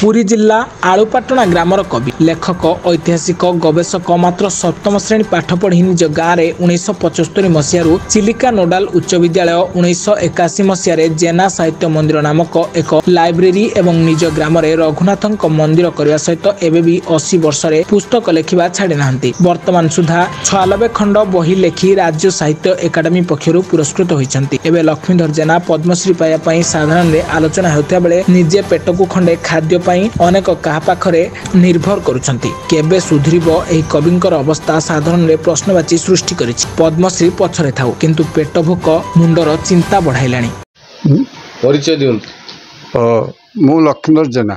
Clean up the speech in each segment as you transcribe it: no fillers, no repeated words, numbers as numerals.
पुरी जिला आलुपाटना ग्रामर कवि लेखक ऐतिहासिक गवेषक मात्र सप्तम श्रेणी पाठ पढ़ी निज गाँव में 1975 मसीह चिलिका नोडाल उच्च विद्यालय 1981 मसीह जेना साहित्य मंदिर नामक एक लाइब्रेरी एवं निज ग्राम रघुनाथ मंदिर करने सहित एवं 80 वर्ष पुस्तक लेखा छाड़ी ना वर्तमान सुधा 96 खंड बही लेखि राज्य साहित्य एकाडेमी पक्षर पुरस्कृत होती। एवं लक्ष्मीधर जेना पद्मश्री पाइबा साधारण आलोचना होता बेले निजे पेटकू खंडे खाद्य अनेक क्या पाखरे निर्भर करुछंती। केबे सुधरिबो एही कविंकर अवस्था साधारण रे प्रश्नवाची सृष्टि करिछि। पद्मश्री पछरे थाउ किंतु पेट भोक मुंडर चिंता बढ़ाइलाणी। परिचय दिउन। मु लक्ष्मीधर जेना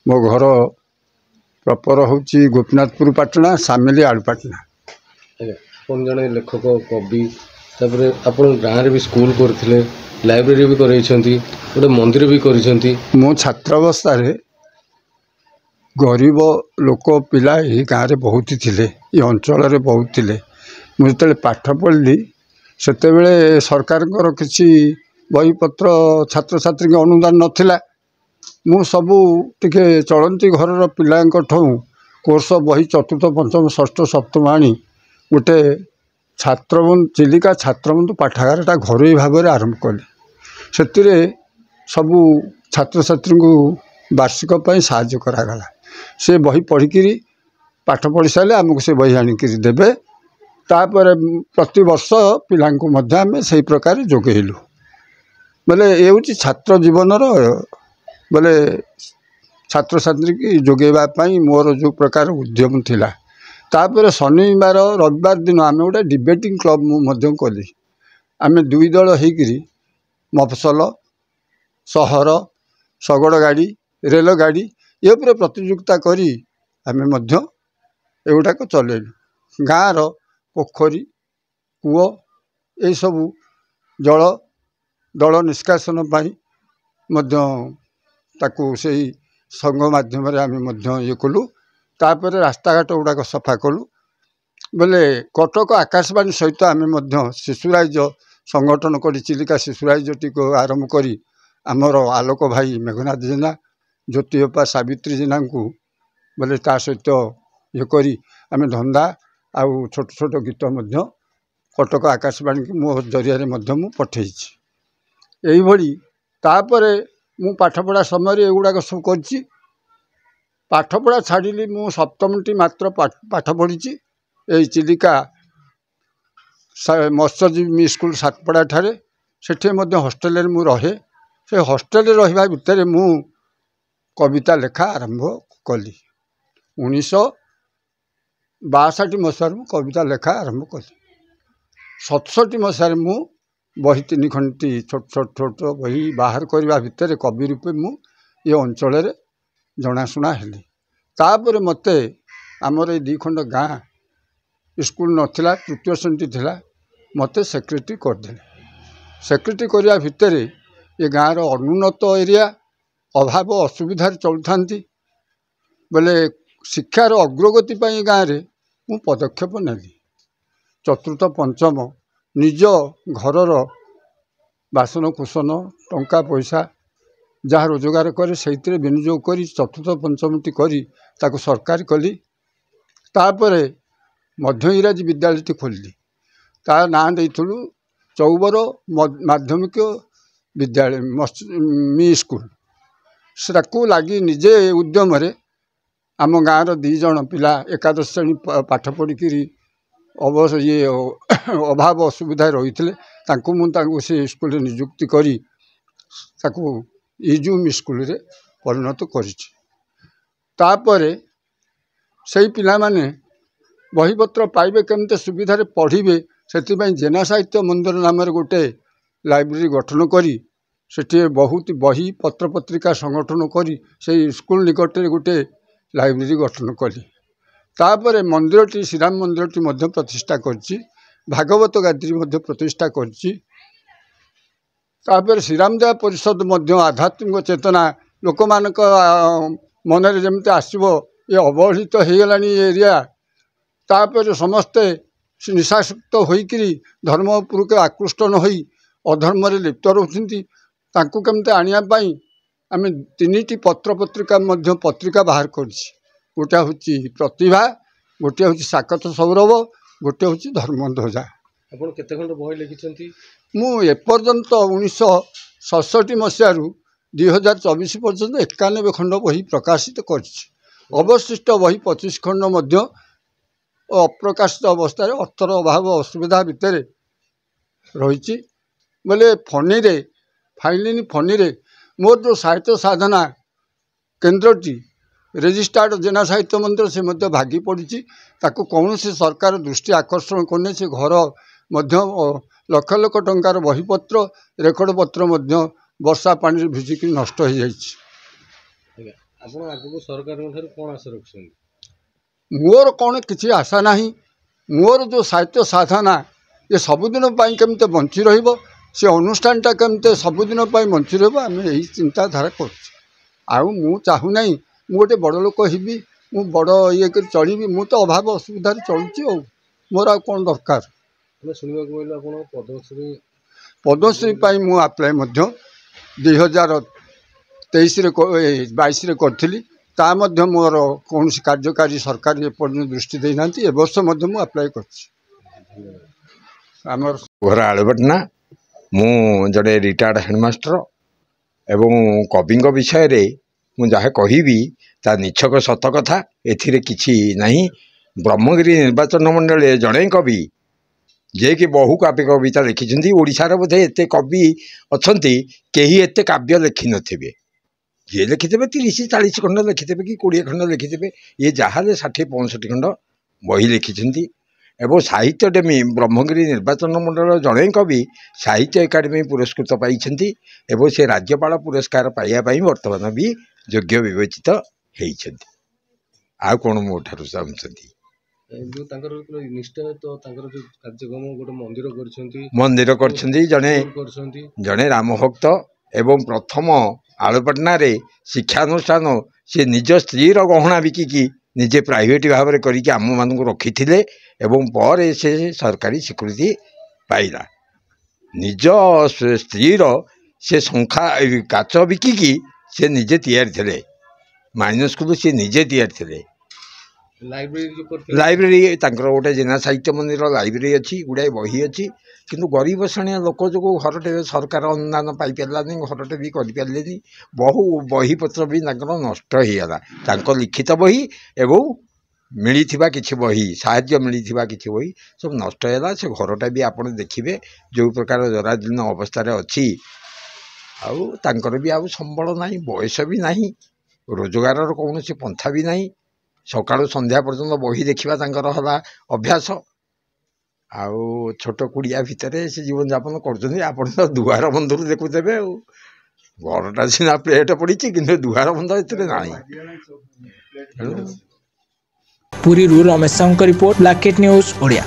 मो घर प्रॉपर होची गोपीनाथपुर पाटना सामिली आलुपाटना। कोन जने लेखक कवि तापरे आपण गाँव रे भी स्कूल करथिले लाइब्रेरी भी करैछंती गोटे मंदिर भी करिछंती। मो छात्रावस्था रे गरीब लोक पिला यही गाँव में बहुत थिले ये अंचल रे बहुत थिले। मुझे पाठ पढ़ी से सरकार किसी बहीपत्र छात्र छात्री के अनुदान नथिला। मु सबू टिके चलती घर पिला कोर्स बही चतुर्थ पंचम षष्ठ सप्तम आनी गोटे छात्रबंधु चिलिका छात्रबंधु पाठागारटा घरोई भाव में आरंभ कली। से सबू छात्र छात्री को वार्षिक साहाय्य करागला। से बही पढ़ी पाठ पढ़ी सारे आमको से बही आणिक देवे तापर प्रति वर्ष पिला आम से प्रकार जोगेलु बोले ये हूँ छात्र जीवन बोले छात्र छात्री की जोगेवाई मोर जो प्रकार उद्यम थिला। तापर शनिवार रविवार दिन आम गोटे डिबेटिंग क्लब मुझे कली। आम दुई दल होकर मफसल सहर शगड़ गाड़ी रेल गाड़ी ये पूरा प्रतियोगिता करी आमे मध्य एगुटाक चलेलु। गाँव पोखरी कूओ ये सबू जल दल निष्कासन ताकू से संघ माध्यम ये कलु। तापर रास्ता घाट गुड़ाक सफा कलु बोले कटक आकाशवाणी सहित आम शिशुराइज संगठन करी चिलिका शिशुराइज टी आरंभ करी आमर आलोक भाई मेघनाथ जेना ज्योतिपा सावित्री जेना को बोले ता सहित ये करी आम धंदा आउ छोट छोट गीत कटक आकाशवाणी की मो जरिया मु पठे तापरे मु पाठपढ़ा समय एगुड़ाक सब कर पाठपढ़ा छाड़ी मु सप्तमटी मात्र पाठ पढ़ी यही चिलिका मत्स्यजीवी स्कूल सातपड़ा ठारे सेठे हॉस्टेल मु रहे। से हॉस्टेल रहा भितर मु कविता लेखा आरंभ कली। 1962 मसीह कविता लेखा आरंभ कली। 67 मसीह मु बही 3 खंडी छोट छोट छोट बही बाहर करने भितर कवि रूपे मु ये अंचल जनाशुना हेली। तापर मते आमर 2 खंड गाँ स्कूल नथिला तृतीय श्रेणी थिला मते सेक्रेटरी करदे। सेक्रेटरी करने भितर ये गाँव अनुन्नत एरिया अभाव असुविधा चलुता बोले शिक्षार अग्रगति गाँव में मु पदक्षेप नेली। चतुर्थ पंचम निज घरर बासन कुसन टंका पैसा जहाँ रोजगार करे से विनियोग करी चतुर्थ पंचमटी करी ताको सरकारी कली। तापरे मध्य इंग्राजी विद्यालय खोलली ता ना देइथुलु चौबर माध्यमिक विद्यालय मी स्कूल से लगी निजे उद्यम आम गाँव 2 जन पिला एकादश श्रेणी पाठ पढ़ी अवश्य ये अभाव असुविधा रही से स्कूल नियुक्ति करी इजूम स्कूल रे परिणत करी। से पिला माने बहीपत्र पाइबे केमते सुविधा पढ़े से जेना साहित्य मंदिर नाम गोटे लाइब्रेरी गठन करी सेठी बहुत बही पत्र पत्रिका संगठन करी से स्कूल निकट में गोटे लाइब्रेरी गठन कली। तापर मंदिरटी श्रीराम मंदिरटी मध्य प्रतिष्ठा करछि भागवत गायत्री मध्य प्रतिष्ठा करछि। तापर श्रीराम देव परिषद मध्य आध्यात्मिक चेतना लोक मानक मन रे जेमते आसीबो ये अवहेलित हो गलानी एरिया। तापर समस्ते निशाशक्त होइकरी धर्म उपरके आकृष्ट न होई अधर्म लिप्त रहउछन्ति तांकु केमते आनिया पाई आम 3टी पत्र पत्रिका बाहर करिछि। गोटे हूँ प्रतिभा, गोटे हूँ साकत सौरभ, गोटे हूँ धर्मध्वजा। आपण केते खंड बही लिखिछंती? मु एपर्यंत 1967 मसीह 2024 पर्यंत 91 खंड बही प्रकाशित करिछि। अवशिष्ट बही 25 खंड मध्य अप्रकाशित अवस्था अर्थर अभाव असुविधा भितर रही बोले फनी रे मोर जो साहित्य साधना केन्द्रटी रेजिस्टार्ड जेना साहित्य मंदिर से मध्य भागी पड़ी ताकू कौन से सरकार दृष्टि आकर्षण करने से घर मध्य लक्ष लक्ष टंकार बहीपत्र रेकर्ड पत्र मध्य वर्षा पानी भिजिक नष्ट हो जाइए। आपण आगु सरकार कौन आशा रखछन? मोर कौन किसी आशा नहीं। मोर जो साहित्य साधना ये सबुदिन केमते बंची रहिबो, से अनुष्ठानटा केमते सबुदिन बंची रहिबो, आम यही चिंताधारा करूँ। मु चाहू नहीं मु गोटे बड़ लोक हेबी, मु बड़ ये कर चलबी, मु तो अभाव असुविधा चलुची आ मोर आ कौन दरकार। पद्मश्री मु अप्लाई 2023-22 रे करथिली। ता मध्य मोर कौन कार्यकारी सरकार एपर्यंत दृष्टि देना ए वर्ष मध्य मु अप्लाई करछि। आमर घर आलुपटना मु जड़े रिटायर्ड हेडमास्टर एवं कवि विषय रे मु जहाँ कहबी ता निछक सत कथा, एथिरे किछि नहीं। ब्रह्मगिरी निर्वाचन मंडल जड़े कवि जे कि बहु काव्य कविता लिखिं। ओडिशार बोधे एते कवि अछंती केही एते काव्य लिखि नथिबे। जे लिखिथे 30-40 खंड लिखिथे कि 20 खंड लिखिथे, ये जहाँ 60-65 खंड बही लिखिं। एवं साहित्य अकादेमी ब्रह्मगिरी निर्वाचन मंडल जड़े कवि साहित्य अकादेमी पुरस्कृत पाई एवं से राज्यपाल पुरस्कार पाइबापी बर्तमान भी योग्य विवेचित होती। आ कौन मो ठार चाहती जो निष्ठा तो जो कार्यक्रम गोटे मंदिर करछंती जड़े राम भक्त एवं प्रथम आलुपटना रे शिक्षानुष्ठान से निज स्त्री गहना बिकिकी निजे प्राइवेट भाव में करके आम मान रखी एवं पर से सरकारी स्वीकृति पाइला। निज स्त्री से संख्या काच बिकिकी से निजे तैयारी थे। माइनर स्कूल से निजे तैयारी थे। लाइब्रेरी गोटे जेना साहित्य मंदिर लाइब्रेरी अच्छी गुड़ाए बही अच्छी किंतु गरीब श्रेणी लोक जो घरटे सरकार अनुदान पाई पारानी घरटे भी करें बहु बहीपत्र भी नष्ट होगा। लिखित बही एवं मिली किसी बही साहाय्य मिली किसी बही सब नष्ट है। से घरटा भी आप देखिए जो प्रकार जराजीर्ण अवस्था अच्छी आउर भी आउ संबल ना बयस भी ना रोजगार कौन पंथा भी ना सकाळु संध्या पर्यंत बही देखा है अभ्यास आउ छोट कुड़िया भितर से जीवन यापन कर दुआर बंधु देखुथे घरटा सीना प्लेट पड़ी कि दुआर बंध ए ना। पुरी रमेश रिपोर्ट ब्लैकेट न्यूज ओडिया।